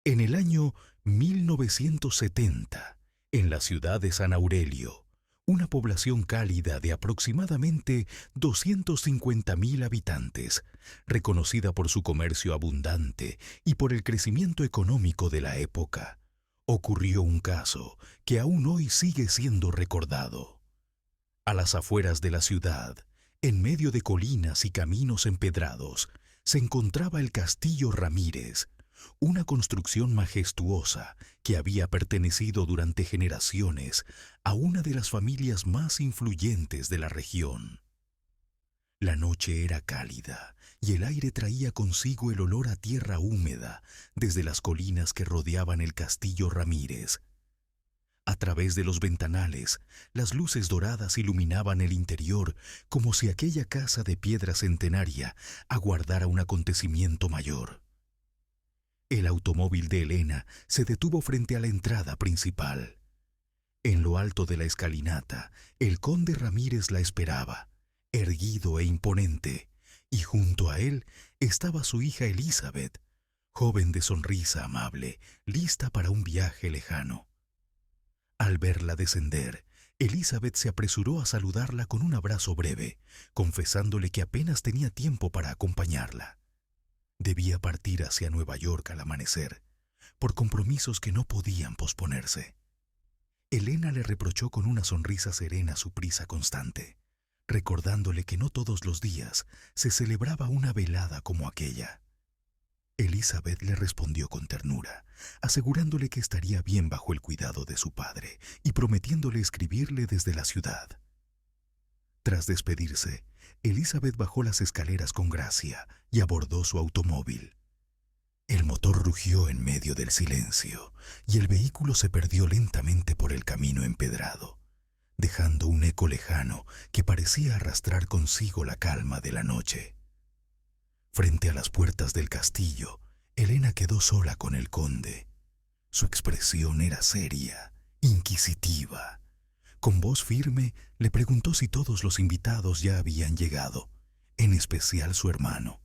En el año 1970, en la ciudad de San Aurelio, una población cálida de aproximadamente 250.000 habitantes, reconocida por su comercio abundante y por el crecimiento económico de la época, ocurrió un caso que aún hoy sigue siendo recordado. A las afueras de la ciudad, en medio de colinas y caminos empedrados, se encontraba el Castillo Ramírez, una construcción majestuosa que había pertenecido durante generaciones a una de las familias más influyentes de la región. La noche era cálida y el aire traía consigo el olor a tierra húmeda desde las colinas que rodeaban el Castillo Ramírez. A través de los ventanales, las luces doradas iluminaban el interior como si aquella casa de piedra centenaria aguardara un acontecimiento mayor. El automóvil de Elena se detuvo frente a la entrada principal. En lo alto de la escalinata, el conde Ramírez la esperaba, erguido e imponente, y junto a él estaba su hija Elizabeth, joven de sonrisa amable, lista para un viaje lejano. Al verla descender, Elizabeth se apresuró a saludarla con un abrazo breve, confesándole que apenas tenía tiempo para acompañarla. Debía partir hacia Nueva York al amanecer, por compromisos que no podían posponerse. Elena le reprochó con una sonrisa serena su prisa constante, recordándole que no todos los días se celebraba una velada como aquella. Elizabeth le respondió con ternura, asegurándole que estaría bien bajo el cuidado de su padre y prometiéndole escribirle desde la ciudad. Tras despedirse, Elizabeth bajó las escaleras con gracia y abordó su automóvil. El motor rugió en medio del silencio y el vehículo se perdió lentamente por el camino empedrado, dejando un eco lejano que parecía arrastrar consigo la calma de la noche. Frente a las puertas del castillo, Elena quedó sola con el conde. Su expresión era seria, inquisitiva. Con voz firme le preguntó si todos los invitados ya habían llegado, en especial su hermano.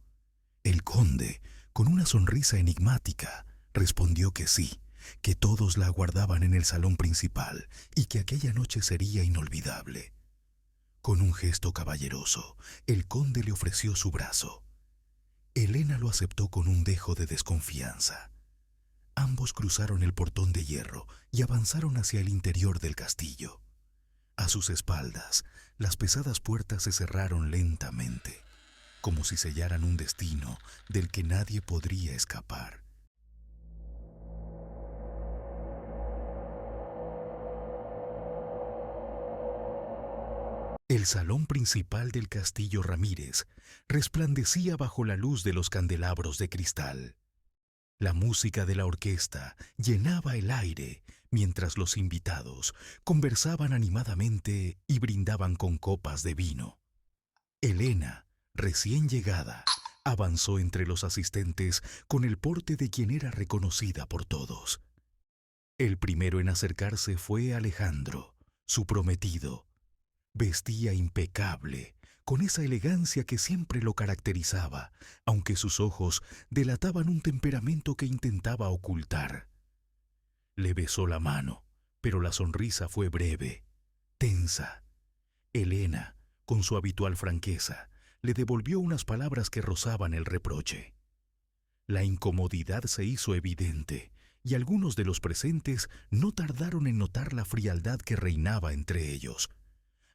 El conde, con una sonrisa enigmática, respondió que sí, que todos la aguardaban en el salón principal y que aquella noche sería inolvidable. Con un gesto caballeroso, el conde le ofreció su brazo. Elena lo aceptó con un dejo de desconfianza. Ambos cruzaron el portón de hierro y avanzaron hacia el interior del castillo. A sus espaldas, las pesadas puertas se cerraron lentamente, como si sellaran un destino del que nadie podría escapar. El salón principal del Castillo Ramírez resplandecía bajo la luz de los candelabros de cristal. La música de la orquesta llenaba el aire mientras los invitados conversaban animadamente y brindaban con copas de vino. Elena, recién llegada, avanzó entre los asistentes con el porte de quien era reconocida por todos. El primero en acercarse fue Alejandro, su prometido. Vestía impecable, con esa elegancia que siempre lo caracterizaba, aunque sus ojos delataban un temperamento que intentaba ocultar. Le besó la mano, pero la sonrisa fue breve, tensa. Elena, con su habitual franqueza, le devolvió unas palabras que rozaban el reproche. La incomodidad se hizo evidente, y algunos de los presentes no tardaron en notar la frialdad que reinaba entre ellos.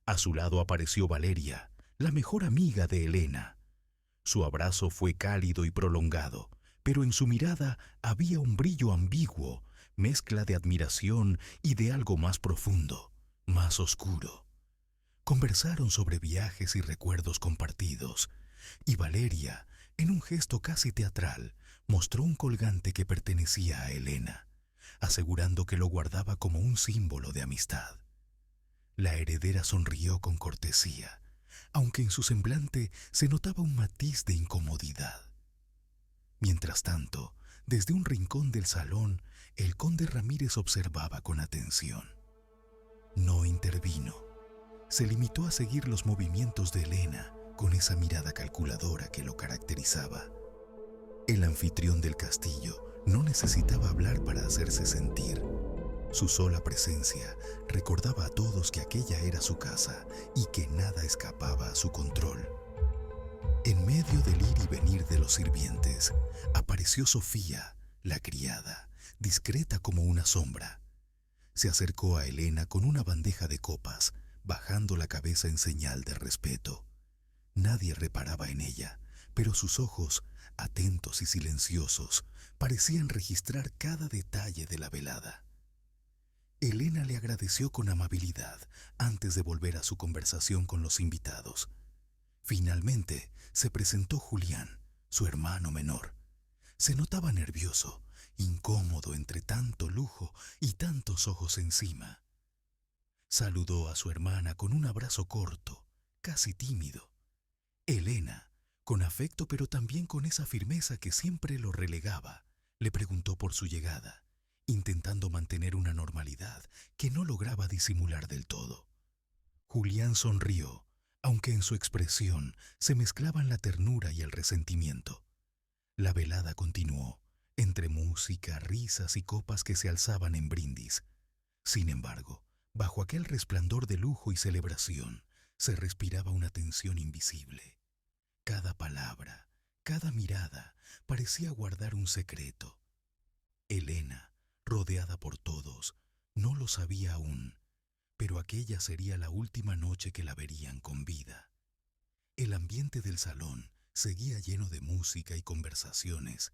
A su lado apareció Valeria, la mejor amiga de Elena. Su abrazo fue cálido y prolongado, pero en su mirada había un brillo ambiguo, mezcla de admiración y de algo más profundo, más oscuro. Conversaron sobre viajes y recuerdos compartidos, y Valeria, en un gesto casi teatral, mostró un colgante que pertenecía a Elena, asegurando que lo guardaba como un símbolo de amistad. La heredera sonrió con cortesía, aunque en su semblante se notaba un matiz de incomodidad. Mientras tanto, desde un rincón del salón, el conde Ramírez observaba con atención. No intervino. Se limitó a seguir los movimientos de Elena con esa mirada calculadora que lo caracterizaba. El anfitrión del castillo No necesitaba hablar para hacerse sentir. Su sola presencia recordaba a todos que aquella era su casa y que nada escapaba a su control. En medio del ir y venir de los sirvientes, apareció Sofía, la criada, discreta como una sombra. Se acercó a Elena con una bandeja de copas, bajando la cabeza en señal de respeto. Nadie reparaba en ella, pero sus ojos, atentos y silenciosos, parecían registrar cada detalle de la velada. Elena le agradeció con amabilidad antes de volver a su conversación con los invitados. Finalmente se presentó Julián, su hermano menor. Se notaba nervioso, incómodo entre tanto lujo y tantos ojos encima. Saludó a su hermana con un abrazo corto, casi tímido. Elena, con afecto pero también con esa firmeza que siempre lo relegaba, le preguntó por su llegada, intentando mantener una normalidad que no lograba disimular del todo. Julián sonrió, aunque en su expresión se mezclaban la ternura y el resentimiento. La velada continuó, entre música, risas y copas que se alzaban en brindis. Sin embargo, bajo aquel resplandor de lujo y celebración, se respiraba una tensión invisible. Cada palabra, cada mirada, parecía guardar un secreto. Elena, rodeada por todos, no lo sabía aún, pero aquella sería la última noche que la verían con vida. El ambiente del salón seguía lleno de música y conversaciones,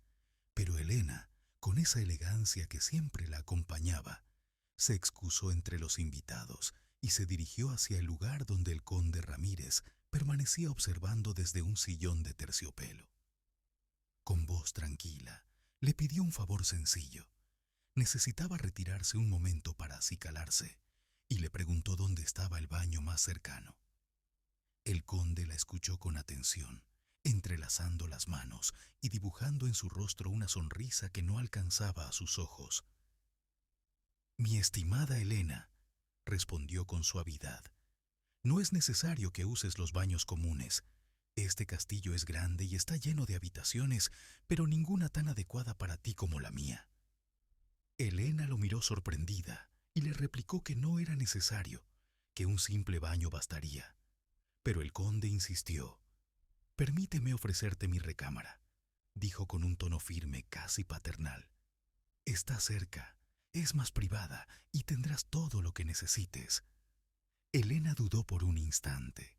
pero Elena, con esa elegancia que siempre la acompañaba, se excusó entre los invitados y se dirigió hacia el lugar donde el conde Ramírez permanecía observando desde un sillón de terciopelo. Con voz tranquila, le pidió un favor sencillo. Necesitaba retirarse un momento para acicalarse y le preguntó dónde estaba el baño más cercano. El conde la escuchó con atención, entrelazando las manos y dibujando en su rostro una sonrisa que no alcanzaba a sus ojos. «Mi estimada Elena», respondió con suavidad, «no es necesario que uses los baños comunes. Este castillo es grande y está lleno de habitaciones, pero ninguna tan adecuada para ti como la mía». Elena lo miró sorprendida y le replicó que no era necesario, que un simple baño bastaría. Pero el conde insistió. «Permíteme ofrecerte mi recámara», dijo con un tono firme, casi paternal. «Está cerca, es más privada y tendrás todo lo que necesites». Elena dudó por un instante.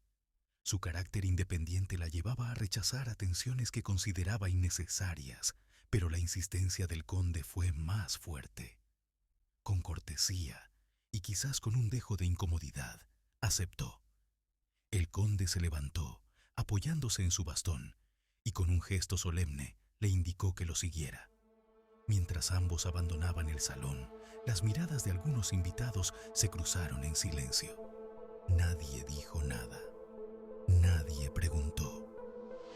Su carácter independiente la llevaba a rechazar atenciones que consideraba innecesarias, pero la insistencia del conde fue más fuerte. Con cortesía, y quizás con un dejo de incomodidad, aceptó. El conde se levantó, apoyándose en su bastón, y con un gesto solemne le indicó que lo siguiera. Mientras ambos abandonaban el salón, las miradas de algunos invitados se cruzaron en silencio. Nadie dijo nada. Nadie preguntó.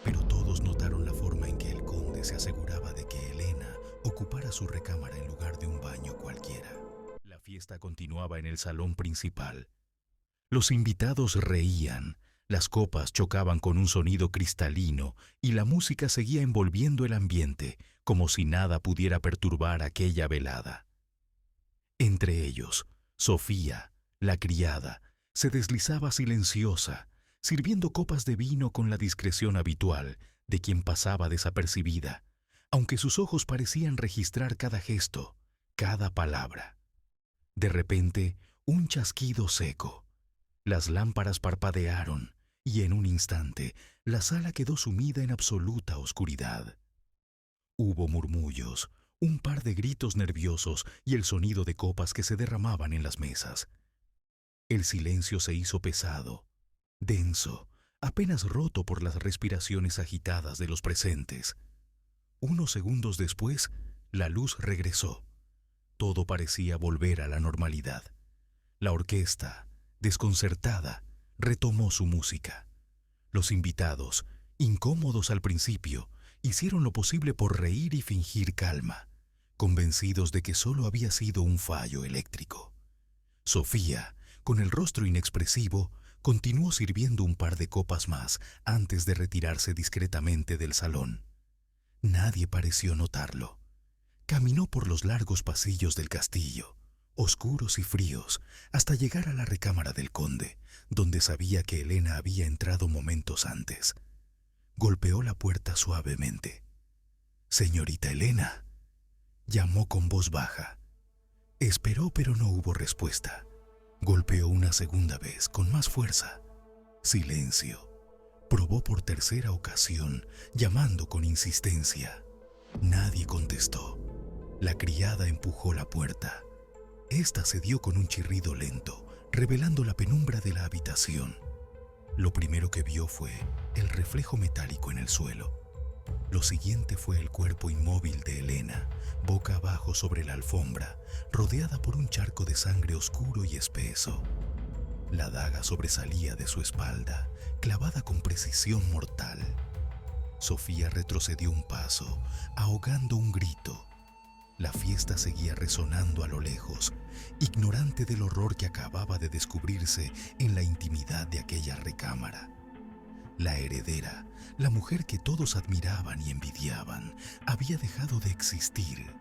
Pero todos notaron la forma en que el conde se aseguraba de que Elena ocupara su recámara en lugar de un baño cualquiera. La fiesta continuaba en el salón principal. Los invitados reían, las copas chocaban con un sonido cristalino y la música seguía envolviendo el ambiente como si nada pudiera perturbar aquella velada. Entre ellos, Sofía, la criada, se deslizaba silenciosa, sirviendo copas de vino con la discreción habitual de quien pasaba desapercibida, aunque sus ojos parecían registrar cada gesto, cada palabra. De repente, un chasquido seco. Las lámparas parpadearon y en un instante la sala quedó sumida en absoluta oscuridad. Hubo murmullos, un par de gritos nerviosos y el sonido de copas que se derramaban en las mesas. El silencio se hizo pesado, denso, apenas roto por las respiraciones agitadas de los presentes. Unos segundos después, la luz regresó. Todo parecía volver a la normalidad. La orquesta, desconcertada, retomó su música. Los invitados, incómodos al principio, hicieron lo posible por reír y fingir calma, convencidos de que solo había sido un fallo eléctrico. Sofía, con el rostro inexpresivo, continuó sirviendo un par de copas más antes de retirarse discretamente del salón. Nadie pareció notarlo. Caminó por los largos pasillos del castillo, oscuros y fríos, hasta llegar a la recámara del conde, donde sabía que Helena había entrado momentos antes. Golpeó la puerta suavemente. «Señorita Helena», llamó con voz baja. Esperó, pero no hubo respuesta. Golpeó una segunda vez, con más fuerza. Silencio. Probó por tercera ocasión, llamando con insistencia. Nadie contestó. La criada empujó la puerta. Esta cedió con un chirrido lento, revelando la penumbra de la habitación. Lo primero que vio fue el reflejo metálico en el suelo. Lo siguiente fue el cuerpo inmóvil de Helena, boca abajo sobre la alfombra, rodeada por un charco de sangre oscuro y espeso. La daga sobresalía de su espalda, clavada con precisión mortal. Sofía retrocedió un paso, ahogando un grito. La fiesta seguía resonando a lo lejos, ignorante del horror que acababa de descubrirse en la intimidad de aquella recámara. La heredera, la mujer que todos admiraban y envidiaban, había dejado de existir.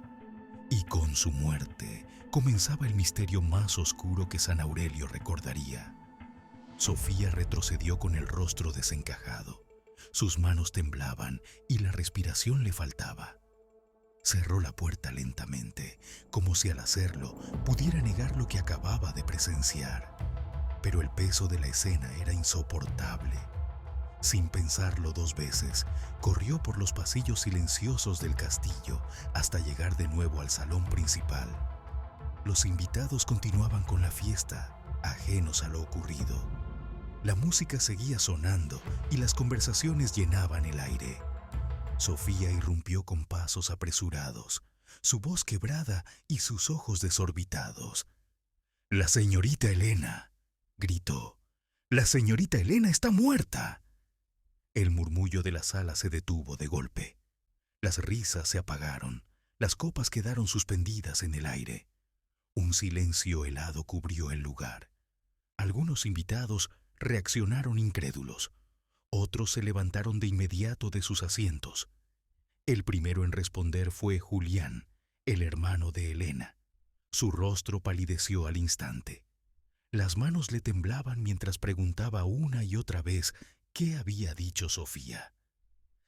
Y con su muerte comenzaba el misterio más oscuro que San Aurelio recordaría. Sofía retrocedió con el rostro desencajado. Sus manos temblaban y la respiración le faltaba. Cerró la puerta lentamente, como si al hacerlo pudiera negar lo que acababa de presenciar. Pero el peso de la escena era insoportable. Sin pensarlo dos veces, corrió por los pasillos silenciosos del castillo hasta llegar de nuevo al salón principal. Los invitados continuaban con la fiesta, ajenos a lo ocurrido. La música seguía sonando y las conversaciones llenaban el aire. Sofía irrumpió con pasos apresurados, su voz quebrada y sus ojos desorbitados. «La señorita Helena», gritó. «La señorita Helena está muerta». El murmullo de la sala se detuvo de golpe. Las risas se apagaron, las copas quedaron suspendidas en el aire. Un silencio helado cubrió el lugar. Algunos invitados reaccionaron incrédulos. Otros se levantaron de inmediato de sus asientos. El primero en responder fue Julián, el hermano de Helena. Su rostro palideció al instante. Las manos le temblaban mientras preguntaba una y otra vez qué había dicho Sofía.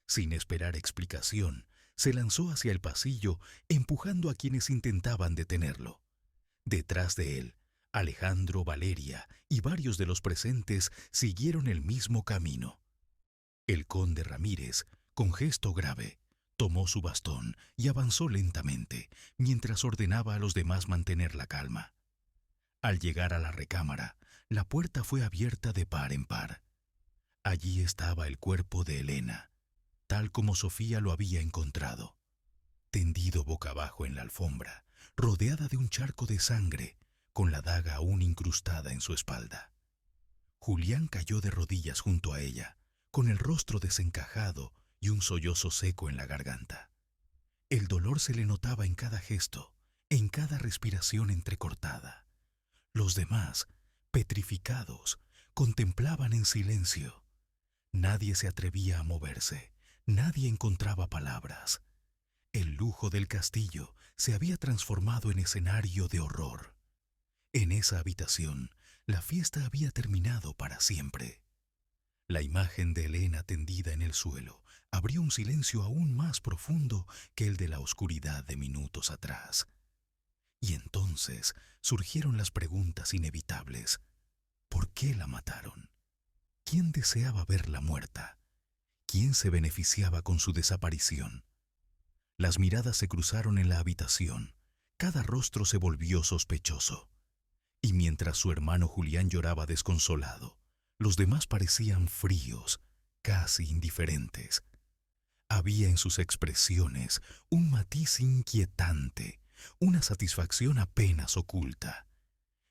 Sin esperar explicación, se lanzó hacia el pasillo, empujando a quienes intentaban detenerlo. Detrás de él, Alejandro, Valeria y varios de los presentes siguieron el mismo camino. El conde Ramírez, con gesto grave, tomó su bastón y avanzó lentamente, mientras ordenaba a los demás mantener la calma. Al llegar a la recámara, la puerta fue abierta de par en par. Allí estaba el cuerpo de Helena, tal como Sofía lo había encontrado, tendido boca abajo en la alfombra, rodeada de un charco de sangre, con la daga aún incrustada en su espalda. Julián cayó de rodillas junto a ella, con el rostro desencajado y un sollozo seco en la garganta. El dolor se le notaba en cada gesto, en cada respiración entrecortada. Los demás, petrificados, contemplaban en silencio. Nadie se atrevía a moverse, nadie encontraba palabras. El lujo del castillo se había transformado en escenario de horror. En esa habitación, la fiesta había terminado para siempre. La imagen de Helena tendida en el suelo abrió un silencio aún más profundo que el de la oscuridad de minutos atrás. Y entonces surgieron las preguntas inevitables. ¿Por qué la mataron? ¿Quién deseaba verla muerta? ¿Quién se beneficiaba con su desaparición? Las miradas se cruzaron en la habitación. Cada rostro se volvió sospechoso. Y mientras su hermano Julián lloraba desconsolado, los demás parecían fríos, casi indiferentes. Había en sus expresiones un matiz inquietante, una satisfacción apenas oculta.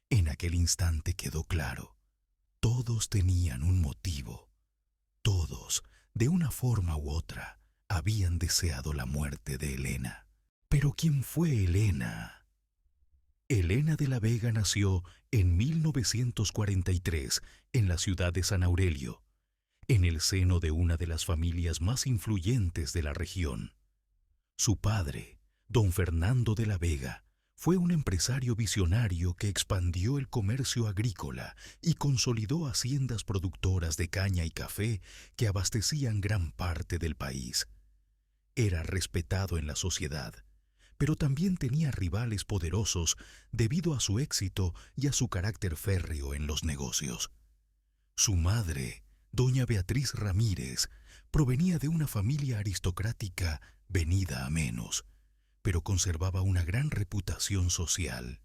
En aquel instante quedó claro. Todos tenían un motivo. Todos, de una forma u otra, habían deseado la muerte de Helena. ¿Pero quién fue Helena? Helena de la Vega nació en 1943 en la ciudad de San Aurelio, en el seno de una de las familias más influyentes de la región. Su padre, Don Fernando de la Vega fue un empresario visionario que expandió el comercio agrícola y consolidó haciendas productoras de caña y café que abastecían gran parte del país. Era respetado en la sociedad, pero también tenía rivales poderosos debido a su éxito y a su carácter férreo en los negocios. Su madre, doña Beatriz Ramírez, provenía de una familia aristocrática venida a menos, pero conservaba una gran reputación social.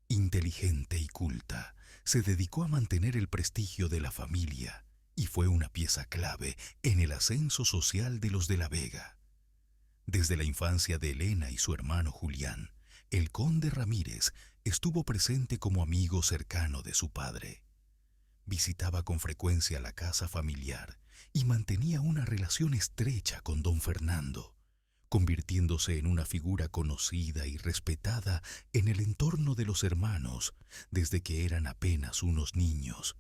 Inteligente y culta, se dedicó a mantener el prestigio de la familia y fue una pieza clave en el ascenso social de los de la Vega. Desde la infancia de Elena y su hermano Julián, el conde Ramírez estuvo presente como amigo cercano de su padre. Visitaba con frecuencia la casa familiar y mantenía una relación estrecha con don Fernando, convirtiéndose en una figura conocida y respetada en el entorno de los hermanos desde que eran apenas unos niños.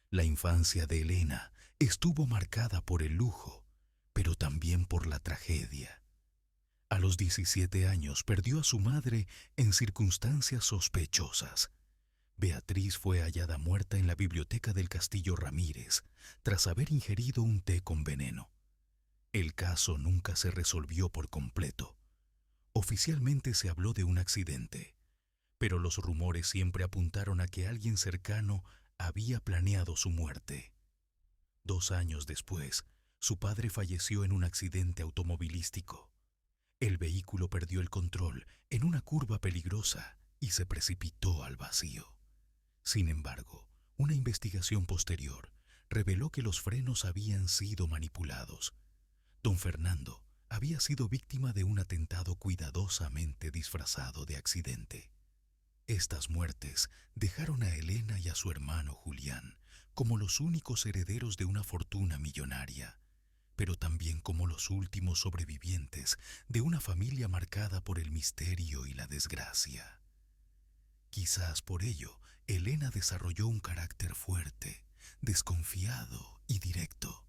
La infancia de Elena estuvo marcada por el lujo, pero también por la tragedia. A los 17 años perdió a su madre en circunstancias sospechosas. Beatriz fue hallada muerta en la biblioteca del Castillo Ramírez tras haber ingerido un té con veneno. El caso nunca se resolvió por completo. Oficialmente se habló de un accidente, pero los rumores siempre apuntaron a que alguien cercano había planeado su muerte. 2 años después, su padre falleció en un accidente automovilístico. El vehículo perdió el control en una curva peligrosa y se precipitó al vacío. Sin embargo, una investigación posterior reveló que los frenos habían sido manipulados. Don Fernando había sido víctima de un atentado cuidadosamente disfrazado de accidente. Estas muertes dejaron a Elena y a su hermano Julián como los únicos herederos de una fortuna millonaria, pero también como los últimos sobrevivientes de una familia marcada por el misterio y la desgracia. Quizás por ello, Elena desarrolló un carácter fuerte, desconfiado y directo.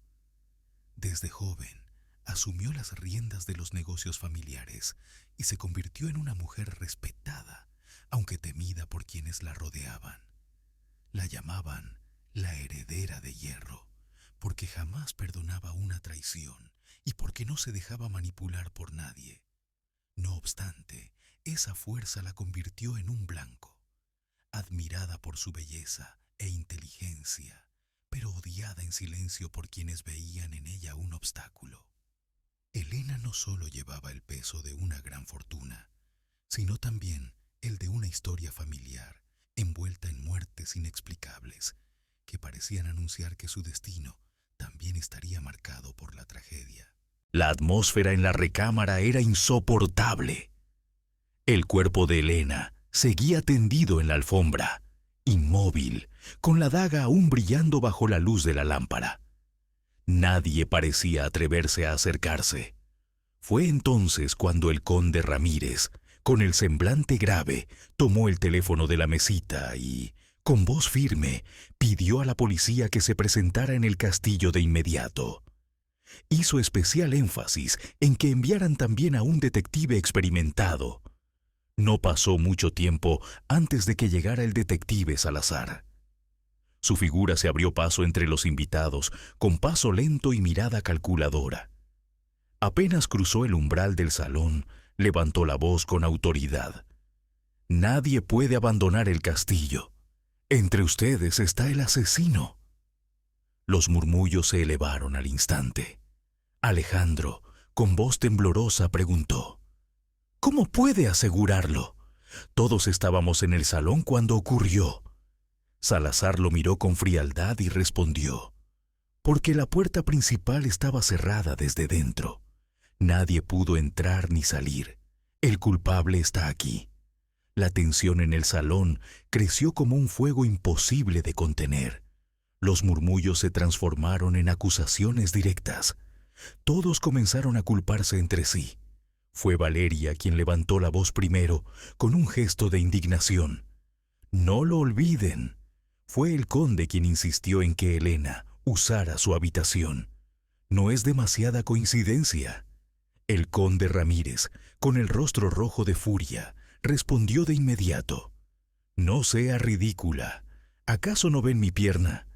Desde joven, asumió las riendas de los negocios familiares y se convirtió en una mujer respetada, aunque temida por quienes la rodeaban. La llamaban la heredera de hierro, porque jamás perdonaba una traición y porque no se dejaba manipular por nadie. No obstante, esa fuerza la convirtió en un blanco, admirada por su belleza e inteligencia, pero odiada en silencio por quienes veían en ella un obstáculo. Elena no solo llevaba el peso de una gran fortuna, sino también el de una historia familiar envuelta en muertes inexplicables que parecían anunciar que su destino también estaría marcado por la tragedia. La atmósfera en la recámara era insoportable. El cuerpo de Elena seguía tendido en la alfombra, inmóvil, con la daga aún brillando bajo la luz de la lámpara. Nadie parecía atreverse a acercarse. Fue entonces cuando el conde Ramírez, con el semblante grave, tomó el teléfono de la mesita y, con voz firme, pidió a la policía que se presentara en el castillo de inmediato. Hizo especial énfasis en que enviaran también a un detective experimentado. No pasó mucho tiempo antes de que llegara el detective Salazar. Su figura se abrió paso entre los invitados, con paso lento y mirada calculadora. Apenas cruzó el umbral del salón, levantó la voz con autoridad. «Nadie puede abandonar el castillo. Entre ustedes está el asesino». Los murmullos se elevaron al instante. Alejandro, con voz temblorosa, preguntó: «¿Cómo puede asegurarlo? Todos estábamos en el salón cuando ocurrió». Salazar lo miró con frialdad y respondió: «Porque la puerta principal estaba cerrada desde dentro. Nadie pudo entrar ni salir. El culpable está aquí». La tensión en el salón creció como un fuego imposible de contener. Los murmullos se transformaron en acusaciones directas. Todos comenzaron a culparse entre sí. Fue Valeria quien levantó la voz primero, con un gesto de indignación. «No lo olviden. Fue el conde quien insistió en que Elena usara su habitación. No es demasiada coincidencia. El conde Ramírez con el rostro rojo de furia, respondió de inmediato: «No sea ridícula. ¿Acaso no ven mi pierna?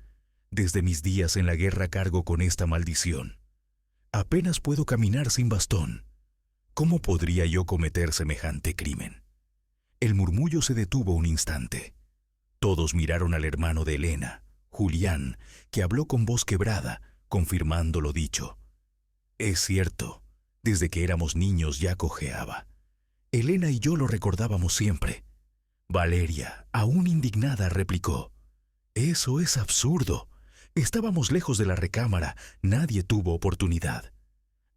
Desde mis días en la guerra cargo con esta maldición. Apenas puedo caminar sin bastón. ¿Cómo podría yo cometer semejante crimen?». El murmullo se detuvo un instante. Todos miraron al hermano de Elena, Julián, que habló con voz quebrada, confirmando lo dicho. «Es cierto, desde que éramos niños ya cojeaba. Elena y yo lo recordábamos siempre». Valeria, aún indignada, replicó: «Eso es absurdo. Estábamos lejos de la recámara, nadie tuvo oportunidad».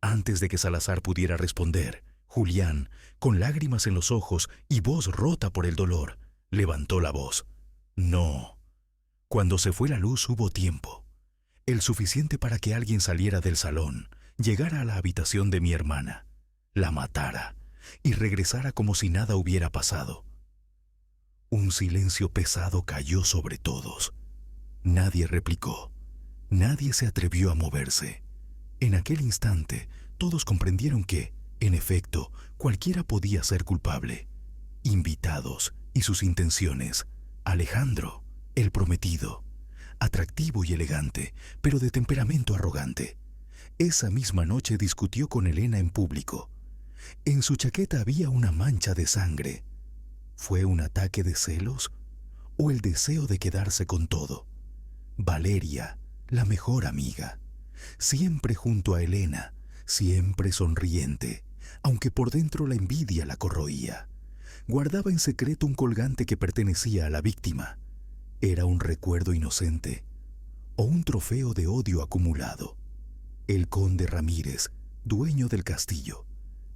Antes de que Salazar pudiera responder, Julián, con lágrimas en los ojos y voz rota por el dolor, levantó la voz: «No. Cuando se fue la luz hubo tiempo, el suficiente para que alguien saliera del salón, llegara a la habitación de mi hermana, la matara y regresara como si nada hubiera pasado». Un silencio pesado cayó sobre todos. Nadie replicó. Nadie se atrevió a moverse. En aquel instante, todos comprendieron que, en efecto, cualquiera podía ser culpable. Invitados y sus intenciones. Alejandro, el prometido, atractivo y elegante, pero de temperamento arrogante. Esa misma noche discutió con Elena en público. En su chaqueta había una mancha de sangre. ¿Fue un ataque de celos o el deseo de quedarse con todo? Valeria, la mejor amiga, siempre junto a Elena, siempre sonriente, aunque por dentro la envidia la corroía. Guardaba en secreto un colgante que pertenecía a la víctima. ¿Era un recuerdo inocente o un trofeo de odio acumulado? El conde Ramírez, dueño del castillo,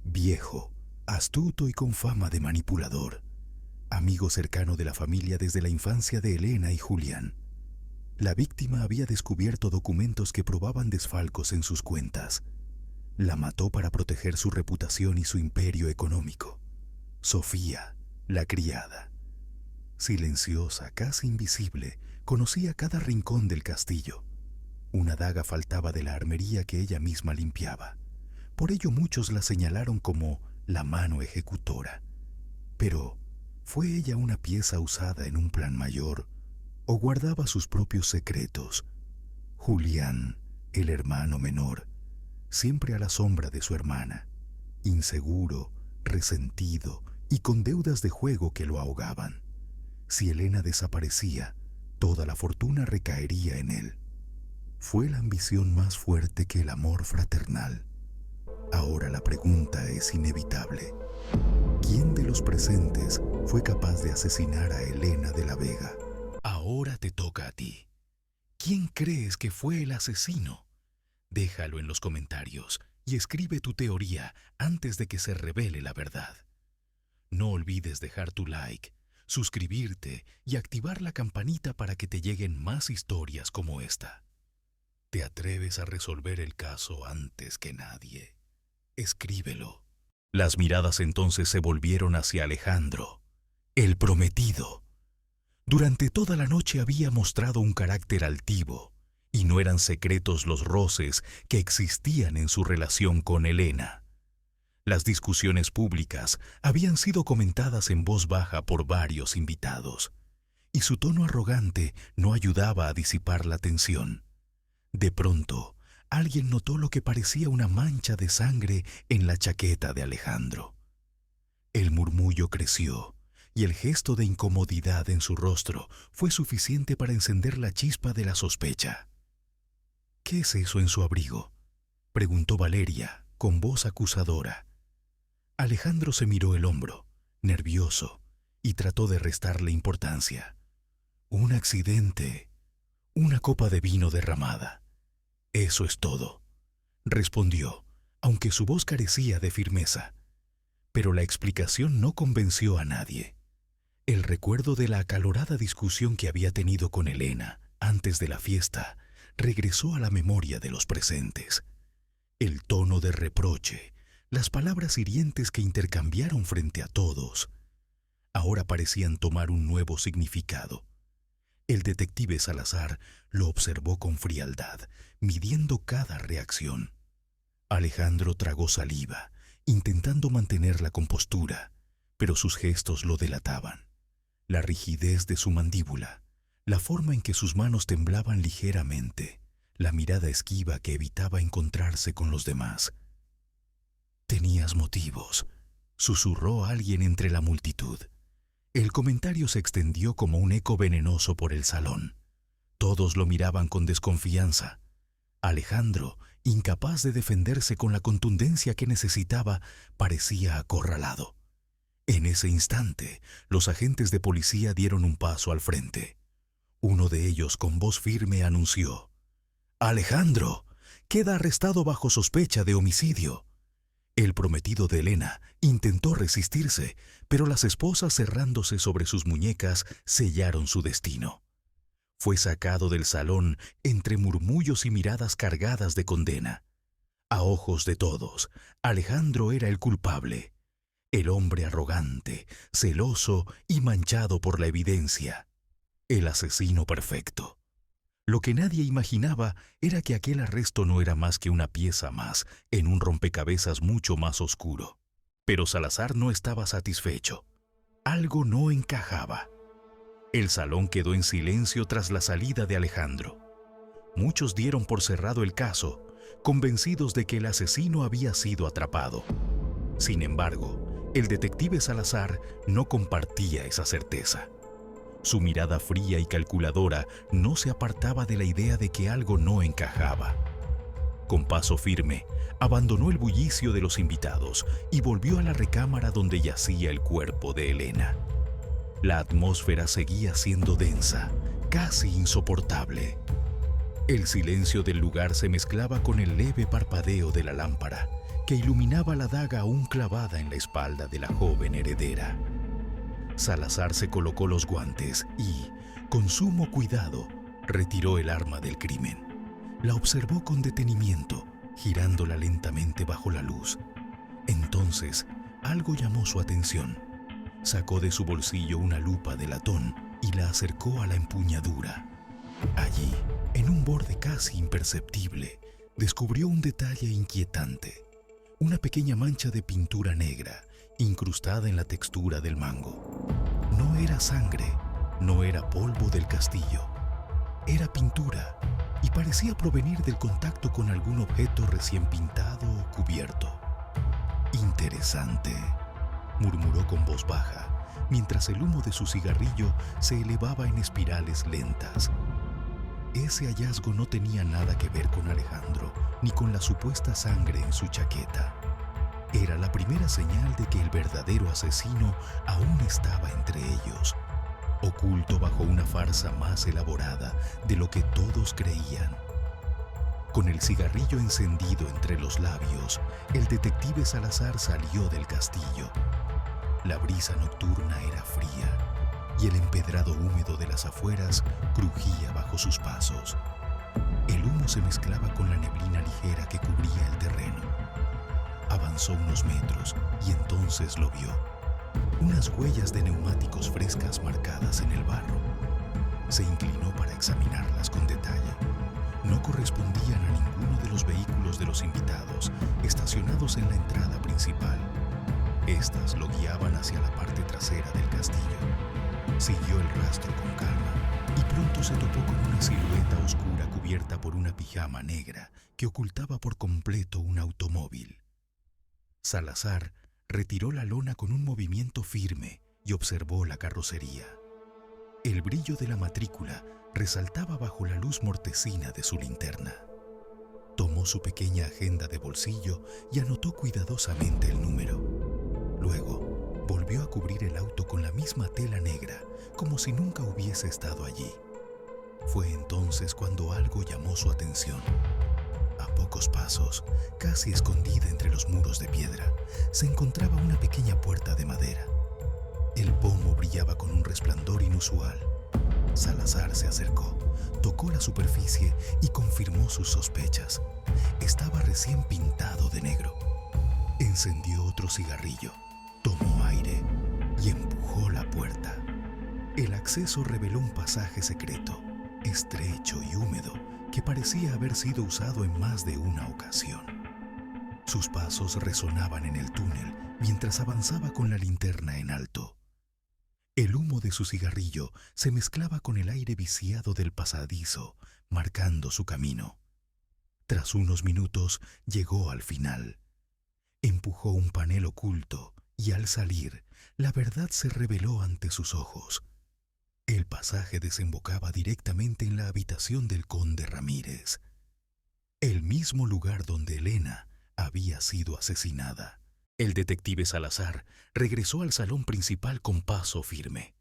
viejo, astuto y con fama de manipulador, amigo cercano de la familia desde la infancia de Elena y Julián. La víctima había descubierto documentos que probaban desfalcos en sus cuentas. La mató para proteger su reputación y su imperio económico. Sofía, la criada, silenciosa, casi invisible, conocía cada rincón del castillo. Una daga faltaba de la armería que ella misma limpiaba. Por ello muchos la señalaron como la mano ejecutora. Pero, ¿fue ella una pieza usada en un plan mayor o guardaba sus propios secretos? Julián, el hermano menor, siempre a la sombra de su hermana, inseguro, resentido y con deudas de juego que lo ahogaban. Si Elena desaparecía, toda la fortuna recaería en él. Fue la ambición más fuerte que el amor fraternal. Ahora la pregunta es inevitable. ¿Quién de los presentes fue capaz de asesinar a Elena de la Vega? Ahora te toca a ti. ¿Quién crees que fue el asesino? Déjalo en los comentarios y escribe tu teoría antes de que se revele la verdad. No olvides dejar tu like, suscribirte y activar la campanita para que te lleguen más historias como esta. ¿Te atreves a resolver el caso antes que nadie? Escríbelo. Las miradas entonces se volvieron hacia Alejandro, el prometido. Durante toda la noche había mostrado un carácter altivo, y no eran secretos los roces que existían en su relación con Elena. Las discusiones públicas habían sido comentadas en voz baja por varios invitados, y su tono arrogante no ayudaba a disipar la tensión. De pronto, alguien notó lo que parecía una mancha de sangre en la chaqueta de Alejandro. El murmullo creció, y el gesto de incomodidad en su rostro fue suficiente para encender la chispa de la sospecha. «¿Qué es eso en su abrigo?», preguntó Valeria, con voz acusadora. Alejandro se miró el hombro, nervioso, y trató de restarle importancia. «Un accidente, una copa de vino derramada. Eso es todo», respondió, aunque su voz carecía de firmeza. Pero la explicación no convenció a nadie. El recuerdo de la acalorada discusión que había tenido con Elena antes de la fiesta regresó a la memoria de los presentes. El tono de reproche, las palabras hirientes que intercambiaron frente a todos, ahora parecían tomar un nuevo significado. El detective Salazar lo observó con frialdad, midiendo cada reacción. Alejandro tragó saliva intentando mantener la compostura, pero sus gestos lo delataban. La rigidez de su mandíbula, la forma en que sus manos temblaban ligeramente, la mirada esquiva que evitaba encontrarse con los demás. «Tenías motivos», susurró alguien entre la multitud. El comentario se extendió como un eco venenoso por el salón. Todos lo miraban con desconfianza. Alejandro, incapaz de defenderse con la contundencia que necesitaba, parecía acorralado. En ese instante, los agentes de policía dieron un paso al frente. Uno de ellos, con voz firme, anunció: «Alejandro, queda arrestado bajo sospecha de homicidio». El prometido de Elena intentó resistirse, pero las esposas, cerrándose sobre sus muñecas, sellaron su destino. Fue sacado del salón entre murmullos y miradas cargadas de condena. A ojos de todos, Alejandro era el culpable, el hombre arrogante, celoso y manchado por la evidencia, el asesino perfecto. Lo que nadie imaginaba era que aquel arresto no era más que una pieza más en un rompecabezas mucho más oscuro. Pero Salazar no estaba satisfecho. Algo no encajaba. El salón quedó en silencio tras la salida de Alejandro. Muchos dieron por cerrado el caso, convencidos de que el asesino había sido atrapado. Sin embargo, el detective Salazar no compartía esa certeza. Su mirada fría y calculadora no se apartaba de la idea de que algo no encajaba. Con paso firme, abandonó el bullicio de los invitados y volvió a la recámara donde yacía el cuerpo de Elena. La atmósfera seguía siendo densa, casi insoportable. El silencio del lugar se mezclaba con el leve parpadeo de la lámpara, que iluminaba la daga aún clavada en la espalda de la joven heredera. Salazar se colocó los guantes y, con sumo cuidado, retiró el arma del crimen. La observó con detenimiento, girándola lentamente bajo la luz. Entonces, algo llamó su atención. Sacó de su bolsillo una lupa de latón y la acercó a la empuñadura. Allí, en un borde casi imperceptible, descubrió un detalle inquietante: una pequeña mancha de pintura negra, incrustada en la textura del mango. No era sangre, no era polvo del castillo. Era pintura, y parecía provenir del contacto con algún objeto recién pintado o cubierto. «Interesante», murmuró con voz baja, mientras el humo de su cigarrillo se elevaba en espirales lentas. Ese hallazgo no tenía nada que ver con Alejandro, ni con la supuesta sangre en su chaqueta. Era la primera señal de que el verdadero asesino aún estaba entre ellos, oculto bajo una farsa más elaborada de lo que todos creían. Con el cigarrillo encendido entre los labios, el detective Salazar salió del castillo. La brisa nocturna era fría y el empedrado húmedo de las afueras crujía bajo sus pasos. El humo se mezclaba con la neblina ligera que cubría el terreno. Avanzó unos metros y entonces lo vio. Unas huellas de neumáticos frescas marcadas en el barro. Se inclinó para examinarlas con detalle. No correspondían a ninguno de los vehículos de los invitados estacionados en la entrada principal. Estas lo guiaban hacia la parte trasera del castillo. Siguió el rastro con calma y pronto se topó con una silueta oscura cubierta por una pijama negra que ocultaba por completo un automóvil. Salazar retiró la lona con un movimiento firme y observó la carrocería. El brillo de la matrícula resaltaba bajo la luz mortecina de su linterna. Tomó su pequeña agenda de bolsillo y anotó cuidadosamente el número. Luego, volvió a cubrir el auto con la misma tela negra, como si nunca hubiese estado allí. Fue entonces cuando algo llamó su atención. A pocos pasos, casi escondida entre los muros de piedra, se encontraba una pequeña puerta de madera. El pomo brillaba con un resplandor inusual. Salazar se acercó, tocó la superficie y confirmó sus sospechas. Estaba recién pintado de negro. Encendió otro cigarrillo, tomó aire y empujó la puerta. El acceso reveló un pasaje secreto, estrecho y húmedo, que parecía haber sido usado en más de una ocasión. Sus pasos resonaban en el túnel mientras avanzaba con la linterna en alto. El humo de su cigarrillo se mezclaba con el aire viciado del pasadizo, marcando su camino. Tras unos minutos llegó al final. Empujó un panel oculto y al salir, la verdad se reveló ante sus ojos. El pasaje desembocaba directamente en la habitación del conde Ramírez, el mismo lugar donde Elena había sido asesinada. El detective Salazar regresó al salón principal con paso firme.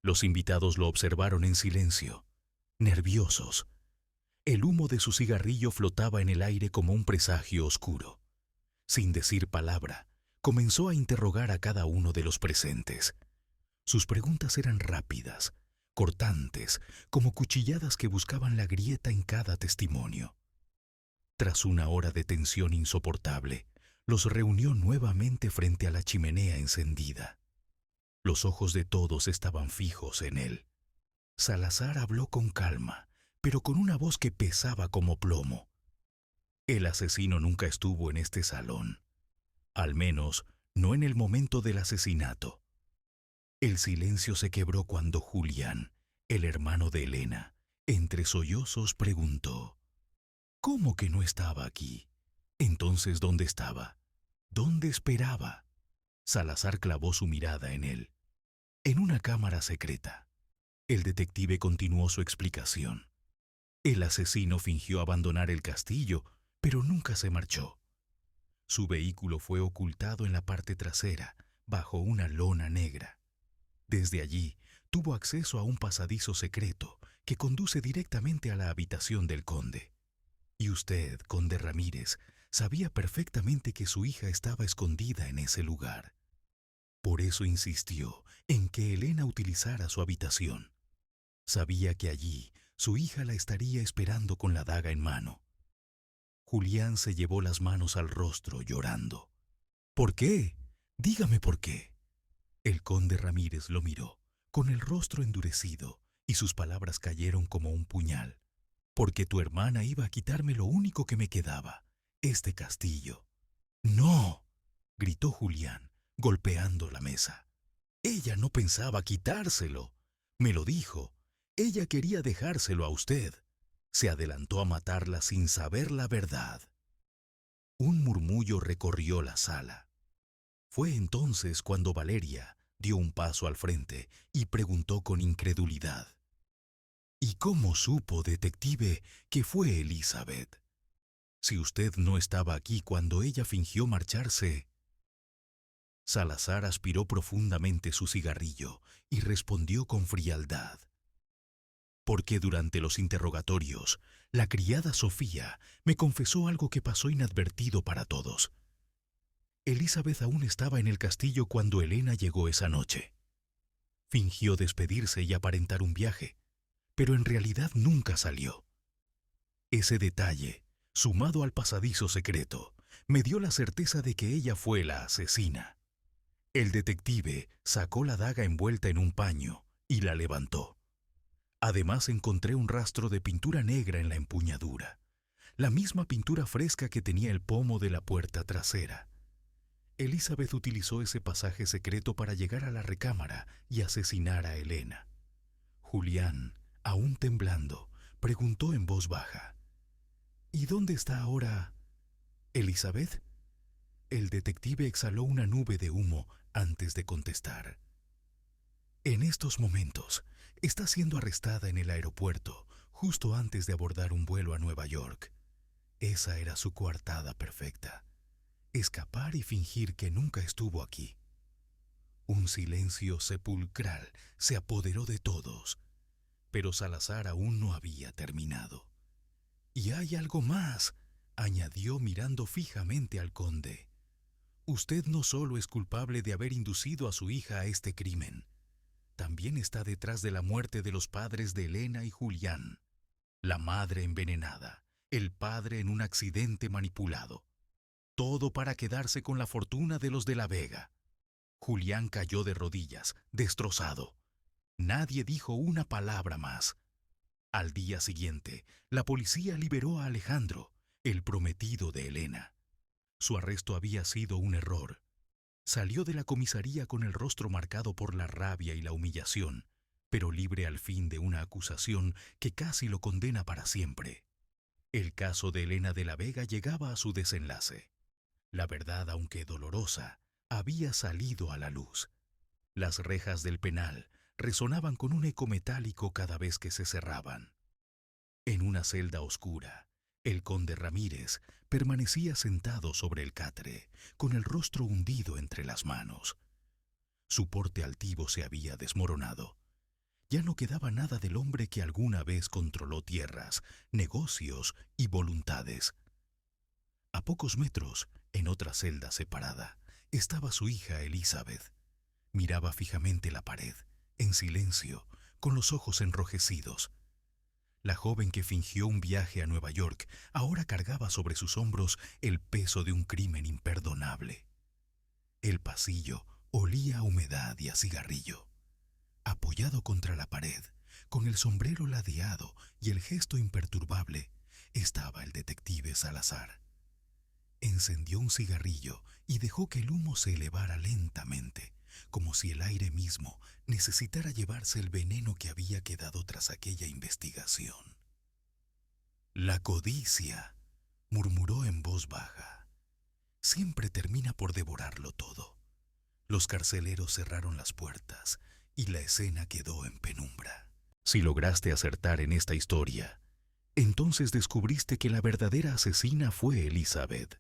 Los invitados lo observaron en silencio, nerviosos. El humo de su cigarrillo flotaba en el aire como un presagio oscuro. Sin decir palabra, comenzó a interrogar a cada uno de los presentes. Sus preguntas eran rápidas, cortantes, como cuchilladas que buscaban la grieta en cada testimonio. Tras una hora de tensión insoportable, los reunió nuevamente frente a la chimenea encendida. Los ojos de todos estaban fijos en él. Salazar habló con calma, pero con una voz que pesaba como plomo. El asesino nunca estuvo en este salón, al menos no en el momento del asesinato. El silencio se quebró cuando Julián, el hermano de Elena, entre sollozos preguntó: ¿Cómo que no estaba aquí? Entonces, ¿dónde estaba? ¿Dónde esperaba? Salazar clavó su mirada en él. En una cámara secreta. El detective continuó su explicación. El asesino fingió abandonar el castillo, pero nunca se marchó. Su vehículo fue ocultado en la parte trasera, bajo una lona negra. Desde allí, tuvo acceso a un pasadizo secreto que conduce directamente a la habitación del conde. Y usted, conde Ramírez, sabía perfectamente que su hija estaba escondida en ese lugar. Por eso insistió en que Elena utilizara su habitación. Sabía que allí su hija la estaría esperando con la daga en mano. Julián se llevó las manos al rostro llorando. ¿Por qué? Dígame por qué. El conde Ramírez lo miró, con el rostro endurecido, y sus palabras cayeron como un puñal. Porque tu hermana iba a quitarme lo único que me quedaba, este castillo. ¡No!, gritó Julián, golpeando la mesa. Ella no pensaba quitárselo. Me lo dijo. Ella quería dejárselo a usted. Se adelantó a matarla sin saber la verdad. Un murmullo recorrió la sala. Fue entonces cuando Valeria dio un paso al frente y preguntó con incredulidad: ¿Y cómo supo, detective, que fue Elizabeth? Si usted no estaba aquí cuando ella fingió marcharse. Salazar aspiró profundamente su cigarrillo y respondió con frialdad: Porque durante los interrogatorios, la criada Sofía me confesó algo que pasó inadvertido para todos. Elizabeth aún estaba en el castillo cuando Elena llegó esa noche. Fingió despedirse y aparentar un viaje, pero en realidad nunca salió. Ese detalle, sumado al pasadizo secreto, me dio la certeza de que ella fue la asesina. El detective sacó la daga envuelta en un paño y la levantó. Además encontré un rastro de pintura negra en la empuñadura, la misma pintura fresca que tenía el pomo de la puerta trasera. Elizabeth utilizó ese pasaje secreto para llegar a la recámara y asesinar a Elena. Julián, aún temblando, preguntó en voz baja: ¿Y dónde está ahora Elizabeth? El detective exhaló una nube de humo antes de contestar. En estos momentos, está siendo arrestada en el aeropuerto justo antes de abordar un vuelo a Nueva York. Esa era su coartada perfecta: escapar y fingir que nunca estuvo aquí. Un silencio sepulcral se apoderó de todos, pero Salazar aún no había terminado. «Y hay algo más», añadió mirando fijamente al conde. «Usted no solo es culpable de haber inducido a su hija a este crimen, también está detrás de la muerte de los padres de Elena y Julián. La madre envenenada, el padre en un accidente manipulado. Todo para quedarse con la fortuna de los de la Vega». Julián cayó de rodillas, destrozado. Nadie dijo una palabra más. Al día siguiente, la policía liberó a Alejandro, el prometido de Elena. Su arresto había sido un error. Salió de la comisaría con el rostro marcado por la rabia y la humillación, pero libre al fin de una acusación que casi lo condena para siempre. El caso de Elena de la Vega llegaba a su desenlace. La verdad, aunque dolorosa, había salido a la luz. Las rejas del penal resonaban con un eco metálico cada vez que se cerraban. En una celda oscura, el conde Ramírez permanecía sentado sobre el catre, con el rostro hundido entre las manos. Su porte altivo se había desmoronado. Ya no quedaba nada del hombre que alguna vez controló tierras, negocios y voluntades. A pocos metros, en otra celda separada, estaba su hija Elizabeth. Miraba fijamente la pared, en silencio, con los ojos enrojecidos. La joven que fingió un viaje a Nueva York ahora cargaba sobre sus hombros el peso de un crimen imperdonable. El pasillo olía a humedad y a cigarrillo. Apoyado contra la pared, con el sombrero ladeado y el gesto imperturbable, estaba el detective Salazar. Encendió un cigarrillo y dejó que el humo se elevara lentamente, como si el aire mismo necesitara llevarse el veneno que había quedado tras aquella investigación. La codicia, murmuró en voz baja, siempre termina por devorarlo todo. Los carceleros cerraron las puertas y la escena quedó en penumbra. Si lograste acertar en esta historia, entonces descubriste que la verdadera asesina fue Elizabeth.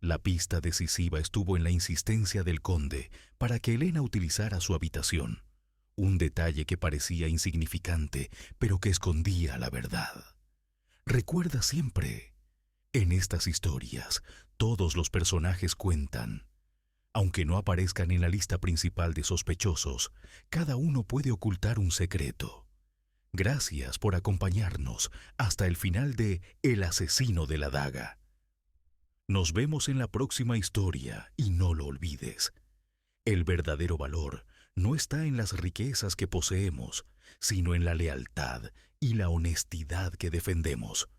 La pista decisiva estuvo en la insistencia del conde para que Elena utilizara su habitación, un detalle que parecía insignificante, pero que escondía la verdad. Recuerda siempre, en estas historias, todos los personajes cuentan. Aunque no aparezcan en la lista principal de sospechosos, cada uno puede ocultar un secreto. Gracias por acompañarnos hasta el final de El asesino de la daga. Nos vemos en la próxima historia y no lo olvides. El verdadero valor no está en las riquezas que poseemos, sino en la lealtad y la honestidad que defendemos.